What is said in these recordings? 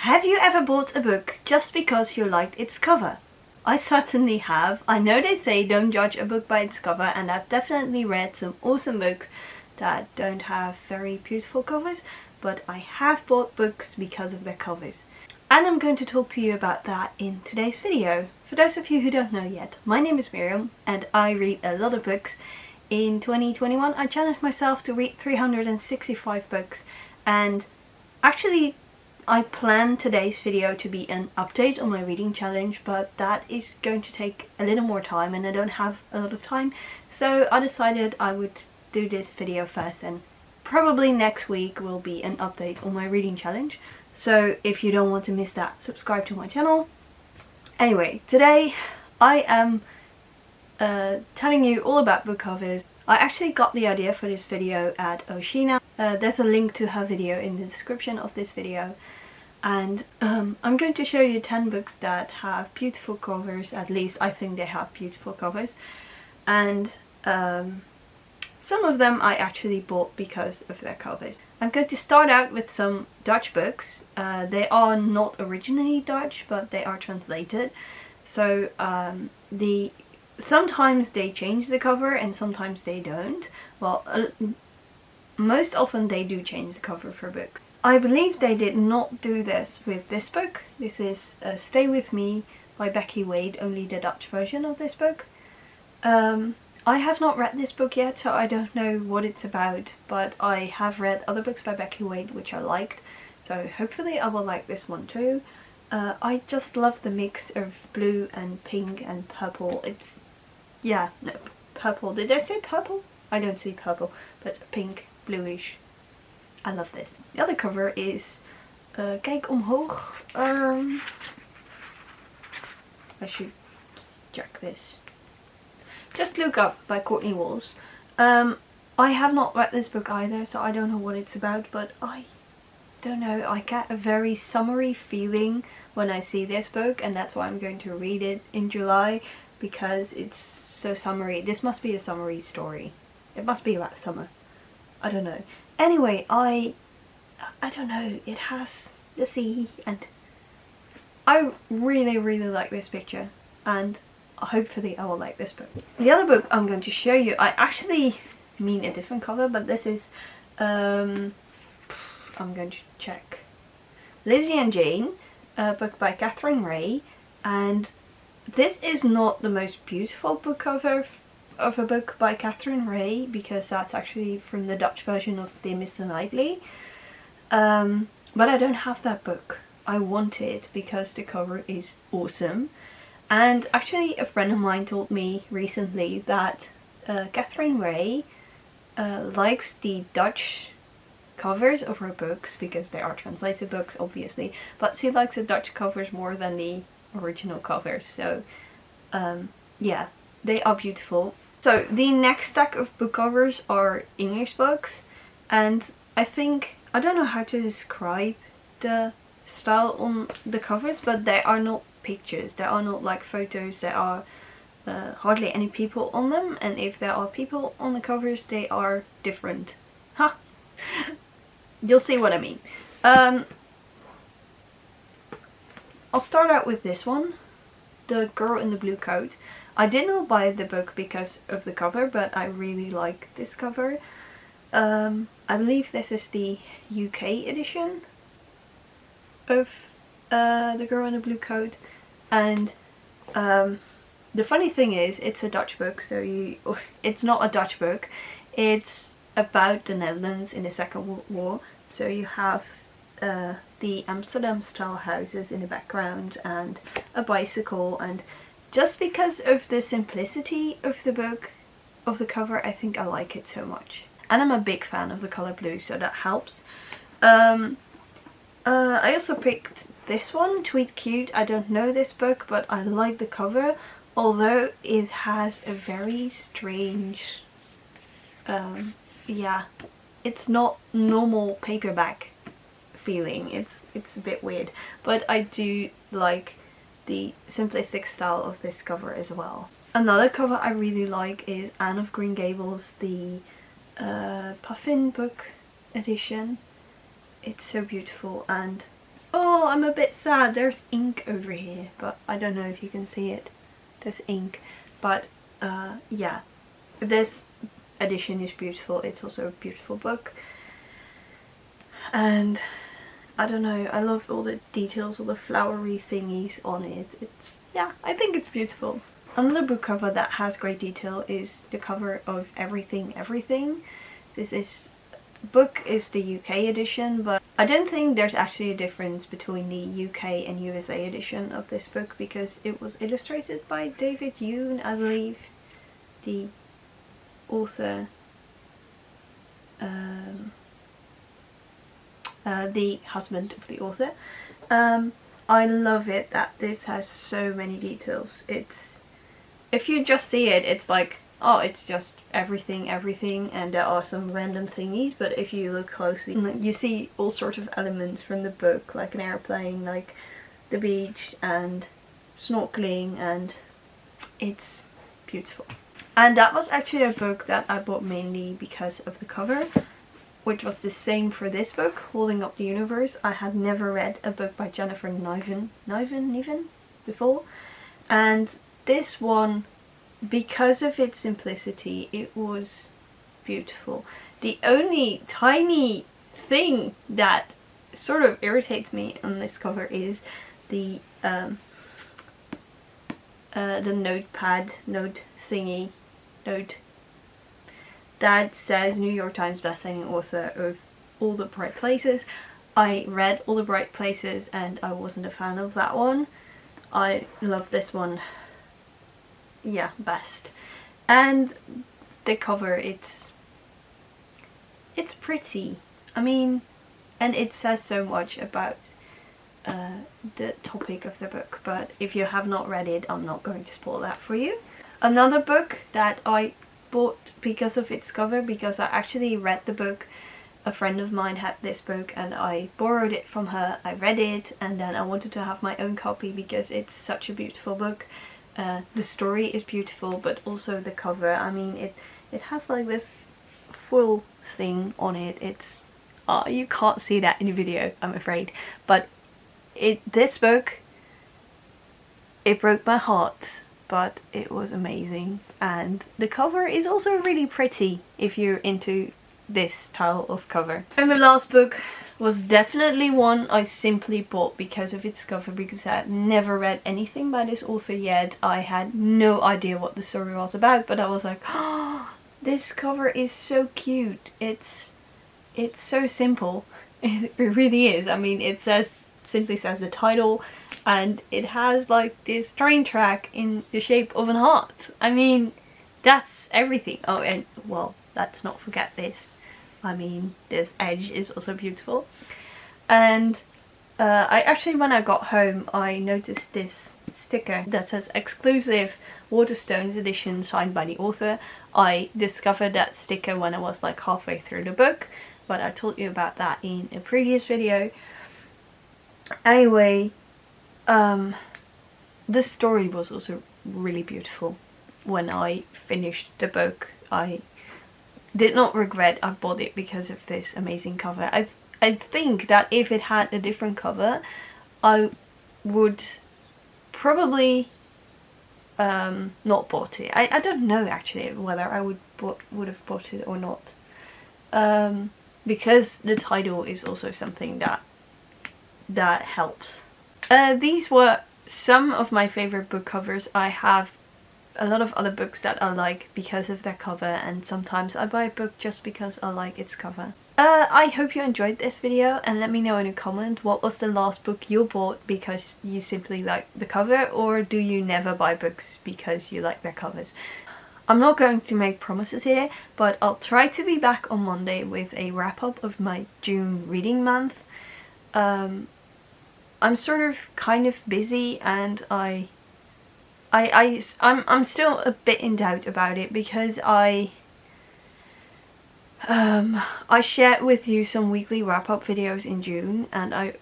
Have you ever bought a book just because you liked its cover? I certainly have. I know they say don't judge a book by its cover, and I've definitely read some awesome books that don't have very beautiful covers, but I have bought books because of their covers. And I'm going to talk to you about that in today's video. For those of you who don't know yet, my name is Miriam and I read a lot of books. In 2021 I challenged myself to read 365 books, and actually I planned today's video to be an update on my reading challenge, but that is going to take a little more time and I don't have a lot of time, so I decided I would do this video first, and probably next week will be an update on my reading challenge. So if you don't want to miss that, subscribe to my channel. Anyway, today I am telling you all about book covers. I actually got the idea for this video at Oshina. There's a link to her video in the description of this video. And I'm going to show you 10 books that have beautiful covers. At least I think they have beautiful covers. And some of them I actually bought because of their covers. I'm going to start out with some Dutch books. They are not originally Dutch, but they are translated. So sometimes they change the cover and sometimes they don't. Well, most often they do change the cover for books. I believe they did not do this with this book. This is Stay With Me by Becky Wade, only the Dutch version of this book. I have not read this book yet, so I don't know what it's about, but I have read other books by Becky Wade which I liked, so hopefully I will like this one too. I just love the mix of blue and pink and purple. It's, yeah, no, purple. Did I say purple? I don't see purple, but pink, bluish. I love this. The other cover is Kijk omhoog. I should check this. Just Look Up by Courtney Walls. I have not read this book either, so I don't know what it's about, but I don't know, I get a very summery feeling when I see this book, and that's why I'm going to read it in July, because it's so summery. This must be a summery story. It must be about summer. I don't know. Anyway, I don't know, it has the sea, and I really like this picture, and hopefully I will like this book. The other book I'm going to show you, I actually mean a different cover, but this is I'm going to check. Lizzie and Jane, a book by Catherine Ray, and this is not the most beautiful book cover of a book by Catherine Ray, because that's actually from the Dutch version of Dear Mr. Knightley. But I don't have that book. I want it because the cover is awesome. And actually a friend of mine told me recently that Catherine Ray likes the Dutch covers of her books, because they are translated books obviously, but she likes the Dutch covers more than the original covers. So yeah, they are beautiful. So the next stack of book covers are English books, and I don't know how to describe the style on the covers, but they are not pictures, they are not like photos, there are hardly any people on them, and if there are people on the covers they are different. Ha! You'll see what I mean. I'll start out with this one, The Girl in the Blue Coat. I did not buy the book because of the cover, but I really like this cover. I believe this is the UK edition of The Girl in the Blue Coat, and the funny thing is it's a Dutch book, so it's not a Dutch book, it's about the Netherlands in the Second World War, so you have the Amsterdam style houses in the background and a bicycle, and just because of the simplicity of the book, of the cover, I think I like it so much. And I'm a big fan of the color blue, so that helps. I also picked this one, Tweet Cute. I don't know this book, but I like the cover, although it has a very strange, yeah, it's not normal paperback feeling. It's a bit weird, but I do like the simplistic style of this cover as well. Another cover I really like is Anne of Green Gables, the Puffin book edition. It's so beautiful, and Oh, I'm a bit sad. There's ink over here, but I don't know if you can see it. There's ink. But yeah, this edition is beautiful. It's also a beautiful book. And I don't know, I love all the details, all the flowery thingies on it. It's, yeah, I think it's beautiful. Another book cover that has great detail is the cover of Everything Everything. This book is the UK edition, but I don't think there's actually a difference between the UK and USA edition of this book because it was illustrated by David Yoon, I believe, the author, the husband of the author. I love it that this has so many details. It's, if you just see it, it's like, oh, it's just everything, and there are some random thingies, but if you look closely, you see all sorts of elements from the book, like an airplane, like the beach, and snorkeling, and it's beautiful. And that was actually a book that I bought mainly because of the cover, which was the same for this book, Holding Up the Universe. I had never read a book by Jennifer Niven before, and this one, because of its simplicity, it was beautiful. The only tiny thing that sort of irritates me on this cover is the note that says New York Times bestselling author of All the Bright Places. I read All the Bright Places and I wasn't a fan of that one. I love this one, yeah, best. And the cover, it's pretty. I mean, and it says so much about the topic of the book, but if you have not read it, I'm not going to spoil that for you. Another book that I bought because of its cover, because I actually read the book. A friend of mine had this book and I borrowed it from her. I read it and then I wanted to have my own copy because it's such a beautiful book. The story is beautiful, but also the cover. I mean, it has like this full thing on it. It's you can't see that in the video, I'm afraid, but this book, it broke my heart, but it was amazing. And the cover is also really pretty if you're into this style of cover. And the last book was definitely one I simply bought because of its cover, because I had never read anything by this author yet. I had no idea what the story was about, but I was like, oh, this cover is so cute. It's so simple. It really is. I mean, it simply says the title, and it has like this train track in the shape of an heart. I mean, that's everything. Oh, and well, let's not forget this. I mean, this edge is also beautiful. And I actually, when I got home, I noticed this sticker that says exclusive Waterstones edition signed by the author. I discovered that sticker when I was like halfway through the book, but I told you about that in a previous video. Anyway, the story was also really beautiful. When I finished the book, I did not regret I bought it because of this amazing cover. I think that if it had a different cover, I would probably not bought it. I don't know actually whether I would have bought it or not, because the title is also something that helps. These were some of my favorite book covers. I have a lot of other books that I like because of their cover, and sometimes I buy a book just because I like its cover. I hope you enjoyed this video, and let me know in a comment what was the last book you bought because you simply like the cover, or do you never buy books because you like their covers. I'm not going to make promises here, but I'll try to be back on Monday with a wrap up of my June reading month. I'm sort of kind of busy, and I'm still a bit in doubt about it because I shared with you some weekly wrap-up videos in June, and I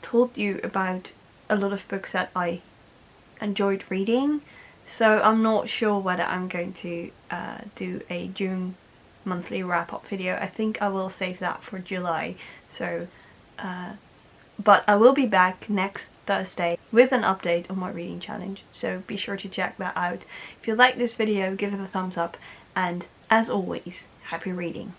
told you about a lot of books that I enjoyed reading, so I'm not sure whether I'm going to do a June monthly wrap-up video. I think I will save that for July, so But I will be back next Thursday with an update on my reading challenge, so be sure to check that out. If you like this video, give it a thumbs up, and as always, happy reading.